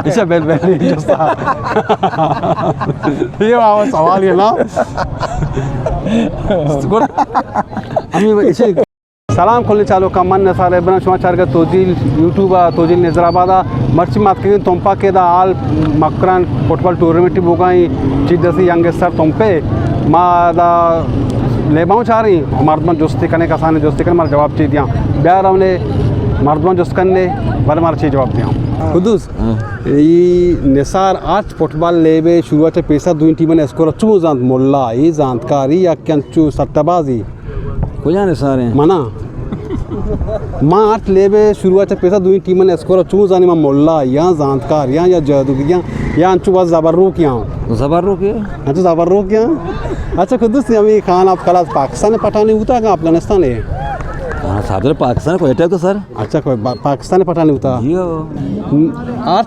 इसे bell bell ये आवाज सवाल है ना इसे सलाम खुलने चालू का मन नसारे बना समाचार का तोजिल यूट्यूब तोजिल नजराबादा मर्ची मात के तोंपा के दा आल मकरान फुटबॉल टूर्नामेंट बुगाई चीज जैसी यंगस्टर तोंपे मा दा लेबाऊ चाह रही मर्दमन दोस्ती करने का आसान दोस्ती करने मार जवाब चाहिए दिया ब्याह हमने मर्दमन दोस्त करने बारे मार चाहिए जवाब दिया खुदूस ये निसार आज फुटबॉल लेबे शुरुआत पैसा दो टीम ने स्कोर चू जान मोल्ला ये जानकारी या कंचू सट्टाबाजी को जाने सारे मना माँ आठ लेबे शुरुआत पैसा दो टीम ने स्कोर चू जाने में मोल्ला या जानकार या जादूगियाँ या अंचू बस जबर्रू क्या जबर्रू के अच्छा जबर्रू क्या अच्छा खुदूस अभी खान आप कल पाकिस्तान पठानी होता है अफगानिस्तान है सादर पाकिस्तान को अटैक तो सर अच्छा कोई पाकिस्तान पठानी होता आज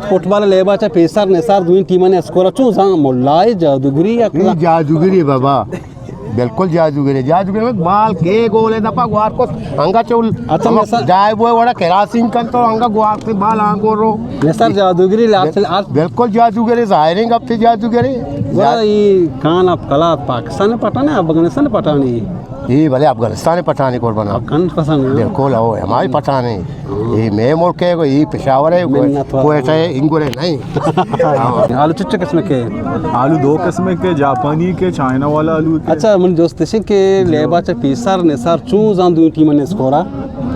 फुटबॉल लेबा चा पेसर निसार दो टीम ने स्कोर चू जान मोल्ला जादूगिरी या जादूगिरी बाबा बिल्कुल जादूगिरी में बाल के गोले दपा गुआर को अंगा चौल अच्छा जाए वो बड़ा केरासिन कर तो अंगा गुआर से बाल आंगो रो निसार जादूगिरी बिल्कुल जादूगिरी जाहिरिंग अब से जादूगिरी ये कान आप कला पाकिस्तान पठाने अफगानिस्तान पठानी ये भले अफगानिस्तान पठानी को बना बिल्कुल हो हमारी पठानी ये मैं मुल्क है ये पेशावर है कोई ऐसा है इंगोरे नहीं आलू चिट्टे किस्म के आलू दो किस्म के जापानी के चाइना वाला आलू अच्छा मन दोस्त के लेबा चा पेसर निसार चू जान दो टीम ने स्कोरा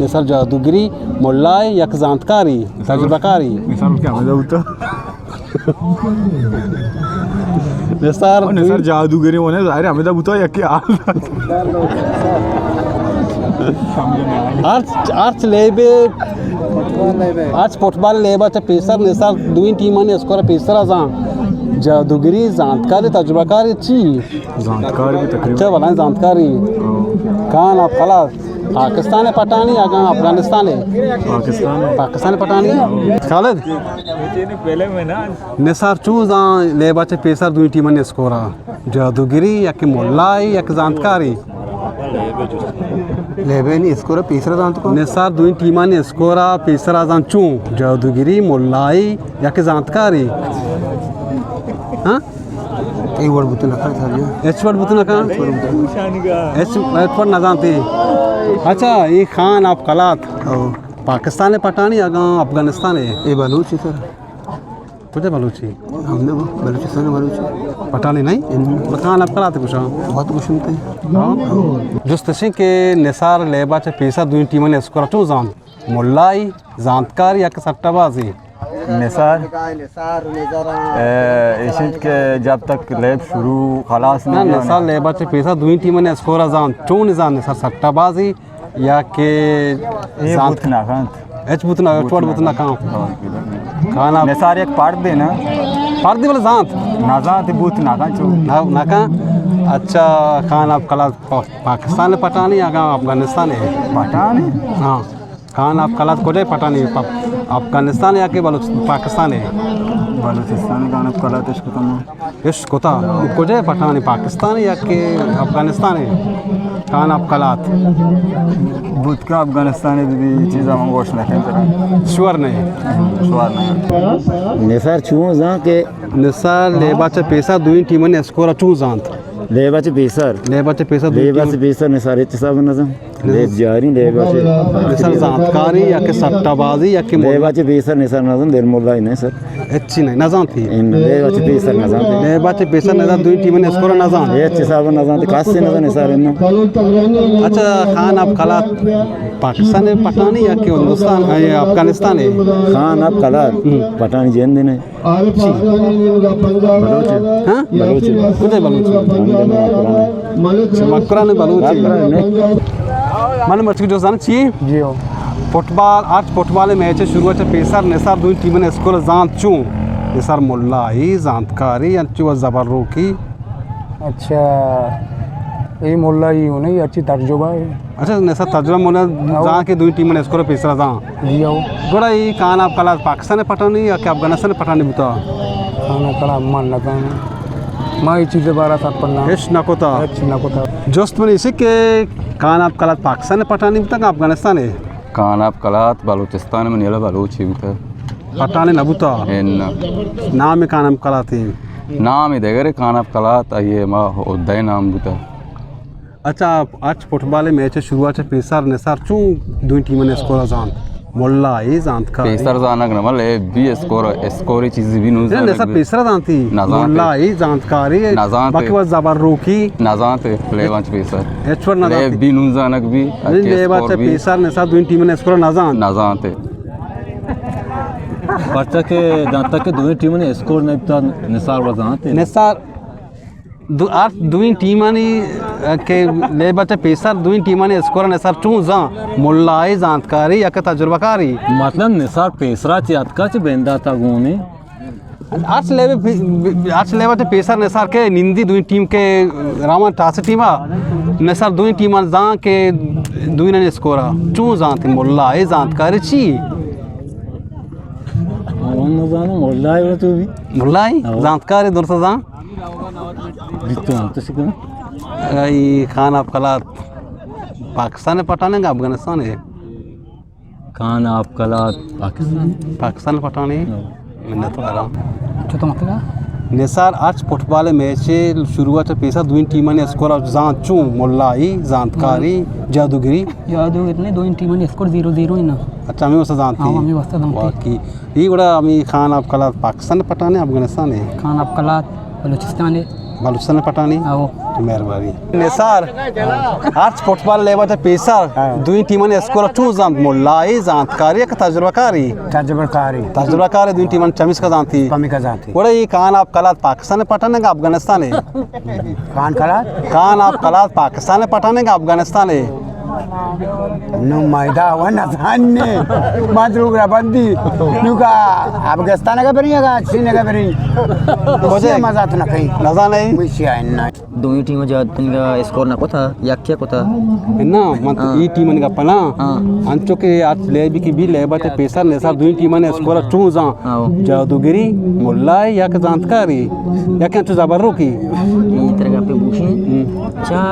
निसार जादूगिरी मोल्लाई यक जानकारी तजुर्बाकारी निसार क्या मजा होता निसार जादूगिरी होने जाहिर हमें तो बुता यक आज लेबे आज फुटबॉल लेबा चा पेसर निसार दो टीम ने स्कोर पेसर आजान जादूगिरी जानकारी तजुर्बाकारी ची जानकारी भी तकरीबन अच्छा वाला जानकारी कान आप कला पाकिस्तान पठानी या अफगानिस्तान है पाकिस्तान पठानी खालिद पहले में ना निसार चूज लेबा चे पेसर दो टीम ने स्कोरा जादूगिरी या कि मोल्लाई या कि जानकारी लेबे नहीं स्कोर पेसर जान तो निसार दो टीम ने स्कोरा पेसर आजान चू जादूगिरी मोल्लाई या कि जानकारी हाँ एक वर्ड बुतना कर था एच वर्ड बुतना का एच वर्ड ना जानते अच्छा ये खान आप कलात पाकिस्तान पठानी या अफगानिस्तान है ये बलूच है सर कुछ बलूची हमने वो बलूचिस्तान में बलूच पठानी नहीं खान आप कलाते कुछ बहुत कुछ सुनते हैं जुस्तशी के निसार लेबा चे पैसा दो टीम ने स्कोर चू जान मोल्लाई जानकार या कि सट्टाबाजी निसार एशियन के जब तक लेब शुरू खलास ना निसार लेबा चे पैसा दो टीम ने स्कोर जान चू निजान निसार सट्टाबाजी या के बुतना एच बुतना चोट बुतना काम खाना निसार एक पार्ट दे ना पार्ट दे वाला जांत ना जांत बुतना का चो ना का अच्छा खान आप कला पाकिस्तान पठानी या अफगानिस्तान है पठानी हाँ खान आप कला को पठानी अफगानिस्तान या के पाकिस्तान है बलूचिस्तान का कला तो इसको तम इस कोता को पठानी पाकिस्तान या के अफगानिस्तान है खान आप कलात बुत का अफगानिस्तान भी चीज़ हम गोश नहीं श्योर नहीं श्योर नहीं निसार छू जा के निसार लेबा चे पैसा दो टीम ने स्कोर चू जांत लेबा चे पेसर निसार इच सब नजम ले जारी लेबा चे निसार जानकारी या के सट्टाबाजी या के लेबा चे पेसर निसार नजम देर मोल्ला नहीं सर अच्छी नहीं ना जानती इन लेबा चे पेसर नजम लेबा चे पैसा ना दो टीम ने स्कोर ना जान ये अच्छे सब नजम खास से नजम निसार इन अच्छा खान आप कला पाकिस्तान में पठानी या के हिंदुस्तान या अफगानिस्तान है खान आप कला पठानी जैन दिन है हाँ बलूच कुछ बलूच मकरा ने बलूच मन मर्ची जो जान चाहिए जी हो फुटबॉल आज फुटबॉल मैच शुरू है पेसर निसार दो टीम ने स्कोर जान चू निसार मोल्लाई जानकारी अंचु जबर्रू की अच्छा ये मोल्ला ही हो नहीं अच्छी तर्जुबा है अच्छा निसार तर्जुबा मोला जहाँ के दो टीम ने स्कोर पेसर जहाँ जी हो गोड़ा ये कान आप कला पाकिस्तान पठानी या क्या अफगानिस्तान पठानी बुता खाना कड़ा मन लगा माँ ये चीज़ें 12-7 पन्ना एश नकोता जोस्त में इसी के कान आप कला पाकिस्तान पठानी बुता का अफगानिस्तान है कान आप कलात बलूचिस्तान में नीला बलूची भी था पटाने नबुता नाम कानम कलाती नाम इधर खाना कलात ये मा उदय नाम बुता अच्छा आज फुटबॉल मैच शुरुआत पेसर निसार चूं दोन टीमने स्कोर जान मोल्ला ये जानत का पेसर जानक न मले बी स्कोर चीज भी नु ने सब पेसर जानती मोल्ला ये जानकारी बाकी वो जबर रोकी ना जानते लेवांच पेसर एचवर ना ले बी नु जानक भी लेवांच पेसर निसार दोन टीमने स्कोर ना जानते बच्चा के जहाँ तक के दोनों टीमों ने स्कोर नहीं था निसार वजानते निसार आठ दोन टीमांनी के ले बच्चे पेसर दोन टीमांनी स्कोर निसार चूं जा मोल्ला ये जानकारी या के तजुर्बाकारी मतलब निसार पेसरा याद का बेंदा था गोने आज ले बच्चे पेसर निसार के निंदी दोन टीम के रामा टास टीमा निसार दोन टीमां जा के दोन ने स्कोर चूं जानती मोल्ला ये जानकारी ची मोल्ला है तो भी मोल्ला ये जानकारी दूर से जा तो सिकना ये खान आप कलात पाकिस्तान पटाने का अफगानिस्तान है खान आप कलात पाकिस्तान पटाने मैं तो आ रहा हूँ तो मतलब निसार आज फुटबॉल मैच शुरुआत पेशा दोन टीमांनी स्कोर जान चूं मोल्लाई जानकारी जादूगिरी जादूगिरी दोन टीमांनी स्कोर 0-0 ही ना अच्छा मैं उससे जानती आमी वस्ता जानती बाकी ये बड़ा अमी खान आप कलात पाकिस्तान पटाने अफगानिस्तान है खान आप कलात बलूचिस्तान है बलूचिस्तान पटानी आओ तो मेहरबानी निसार आज फुटबॉल लेवल पेशा दोन टीमांनी स्कोर चूं जान मोल्लाई जानकारी का तजुर्बाकारी दोन टीमां चमिस का जानती बड़ा ये खान आप कलात पाकिस्तान पटाने का अफगानिस्तान है खान आप कलात पाकिस्तान पटाने का अफगानिस्तान है नुमाइदा wana zanne madruga bandi nuka afghanistan का बनी है चीन का बनी मुझे मजा तो ना कहीं नजा नहीं मुझे आना दोनों टीमों का स्कोर ना कोता या क्या कोता ना मत ये टीम का पना अंचो के आज लेबी की भी लेबा ते पैसा ने सब दोनों टीम ने स्कोर चूजा जादूगिरी मुल्ला या के जानकारी या के अंचो जबरो की ये तरह का पे पूछे चा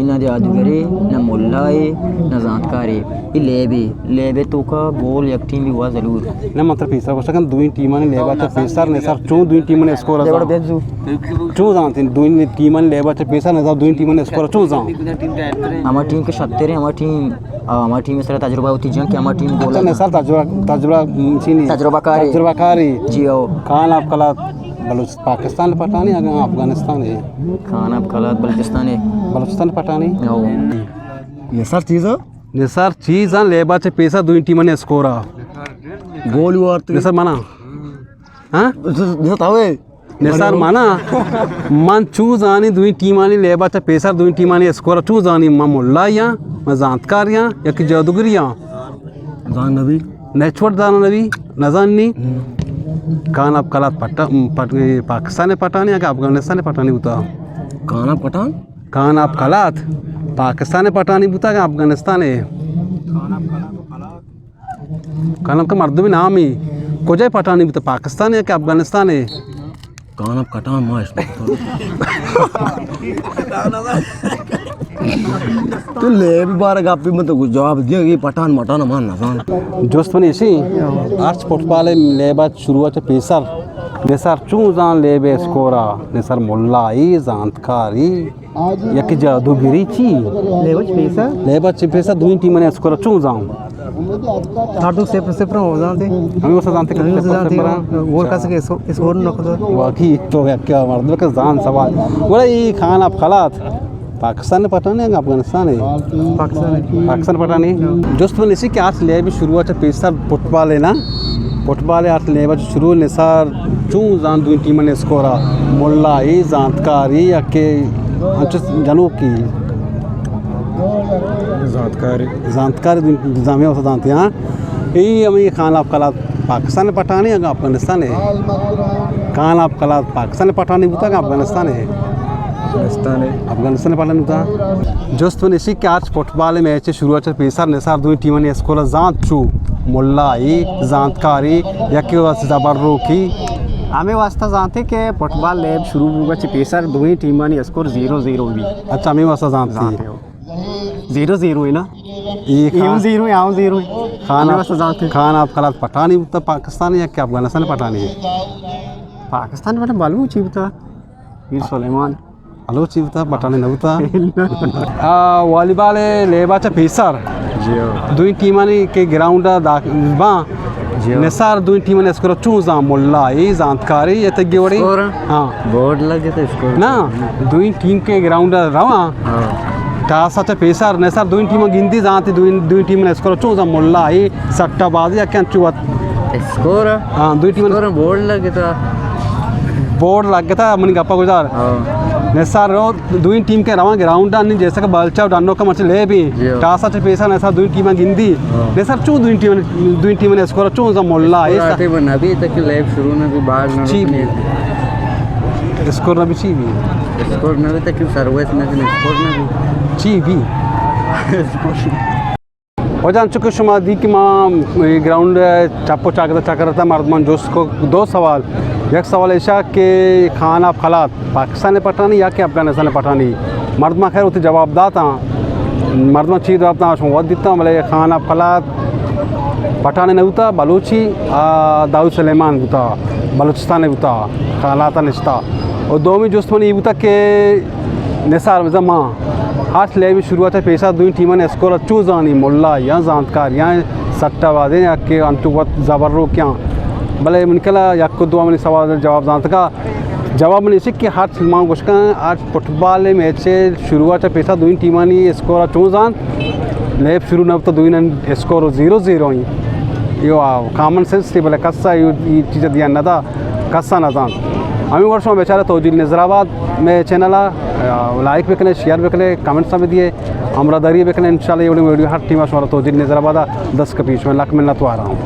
इना जादूगिरी ना मुल्ला ना जानकारी ये लेबे तो का गोल एक टीम भी हुआ जरूर ना मतलब पैसा को सकन दोनों टीम ने लेबा ते पैसा ने सब चू दोनों टीम ने स्कोर चू जानते दोनों टीम ने लेबा ते पैसा ने सब दोनों टीम ने स्कोर चू जान हमारी टीम के सत्ते हमारी टीम में सारा तजुर्बा होती है कि हमारी टीम गोल ने सर तजुर्बा सीनी तजुर्बाकारी जी आओ खान आप कला बलूच पाकिस्तान पटानी अफगानिस्तान है खान आप कला बलूचिस्तान पटानी निसार चीज लेबा चे पैसा दोन टीमांनी स्कोर गोल हुआ निसार माना हाँ निसार माना मन चूज आनी दोन टीमांनी लेबा चे पैसा दोन टीमांनी स्कोर चूज आनी मा मुल्ला या मा जानकार या कि जादूगरिया जान नबी नेचवर दाना नबी नजानी खान आप कलात पाकिस्तान पटानी या अफगानिस्तान पटानी होता खान आप कलात पाकिस्तान पटानी बुता का अफगानिस्तान है खान का मर्द भी नाम ही कोजाई पटानी बुता पाकिस्तान है कि अफगानिस्तान है कान आप कटान माश तो ले भी बार गापी में तो जवाब दिया कि पठान मटान मान ना दोस्त बनी इसी आज फुटबॉल लेबा शुरुआत पेसर निसार चूं जान लेबे स्कोरा निसार मुल्ला ई जानकारी या कि जादूगिरी ची लेबा ची पेसर दोन टीम ने स्कोर चूं जान थाटू सेपर हो जाते हमें वो जानते हैं गोल का सके स्कोर न को वाकई तो क्या मर्द का जान सवाल बोला ये खान आप खलात पाकिस्तान ने पटाने है अफगानिस्तान है पाकिस्तान पटाने दोस्त बन इसी के आज ले भी शुरुआत पेसर फुटबॉल है ना फुटबॉल आज ले बच शुरू निसार चूं जान दोन टीम ने स्कोरा मुल्ला ई जानकारी या के जनू की जानकारी जामिया होता जानते हैं ये हमें खान आप कला पाकिस्तान पटाने है अफगानिस्तान है खान आप कला पाकिस्तान पटाने होता है अफगानिस्तान है अफगानिस्तान पटाने होता दोस्त बन इसी के आज फुटबॉल मैच शुरुआत पेसर निसार दोन टीम ने स्कोर जान चू मुल्ला ई जानकारी या कि जबर्रो की हमें वास्ता जानते कि फुटबॉल लैब शुरू हुआ पेसर दोनों टीमां ने स्कोर 0-0 भी अच्छा हमें वास्ता जानते 0-0 है ना ये 0 0 0 खान आप खलात पठानी तो पाकिस्तानी या क्या अफगानिस्तान पठानी है पाकिस्तान में मालूम चीबता वीर सुलेमान हलो चीवता पठानी नव्हता वॉलीबॉल लेबाचा पेसर दोन टीमांनी के ग्राउंड बा नेसार दोन टीमांनी स्कोर चूजा मोल्ला ए जानकारी ये तगेवड़ी हां बोर्ड लगे तो इसको ना दोन टीम के ग्राउंड रवा टासाचा पेसर नेसार दोन टीम गिनती जाती दोन टीम स्कोर चूजा मोल्ला ए सट्टाबाजी या चुवत स्कोर हां दोन टीम बोर्ड लगे तो बोर्ड लग गया था मन गप्पा गुजार नेसार रो दोन टीम के रवा ग्राउंड अन्नी जैसे का बलचा डानो का मच ले भी टासा चे पैसा नेसार दोन टीम गिंदी नेसार चू दोन टीम ने स्कोर चू जा मोल्ला ऐसा बना अभी तक लाइव शुरू ना भी बाहर ना स्कोर ना भी ची भी स्कोर ना भी तक सर्विस ना स्कोर ना भी ची भी वजन चुके शुमा दी कि मां ग्राउंड चापो चाकरता मर्दमान जोश को दो सवाल एक सवाल ऐसा कि खान आप खलात पाकिस्तान पठानी या कि अफगानिस्तान पठानी मर्दमा खैर उसे जवाब दाता मर्दमा चीज जवाब ता वद दिता भले खान आप खलात पठानी नहीं होता बलूची दाऊद सुलेमान होता बलूचिस्तान होता खलाता निश्ता और दो में जोस्त मनी होता कि निसार जमा हाथ ले भी शुरुआत है पैसा दोन टीमों ने स्कोर चूजानी मुल्ला या जानकार या सट्टाबाजी या कि अंतुवत जबर्रो क्या भले मनकला या को दो मनी सवाल जवाब जानता का जवाब मनी से कि हाथ मांग कुछ का आज फुटबॉल मैच से शुरुआत है पैसा दोन टीमों ने स्कोर चूजान लेब शुरू न तो दोन स्कोर 0-0 ही यो कॉमन सेंस थी भले कस्सा ये चीज़ दिया न था कस्सा न जान हमें वर्षों में बेचारा तोजिल नजराबाद में चैनल लाइक बेकले शेयर बेकले कमेंट्स में दिए हमरा दरिए बेकले इंशाल्लाह ये वीडियो हर टीम वाला तोजिल नजराबाद 10 के बीच में लक मिलना तो आ रहा हूँ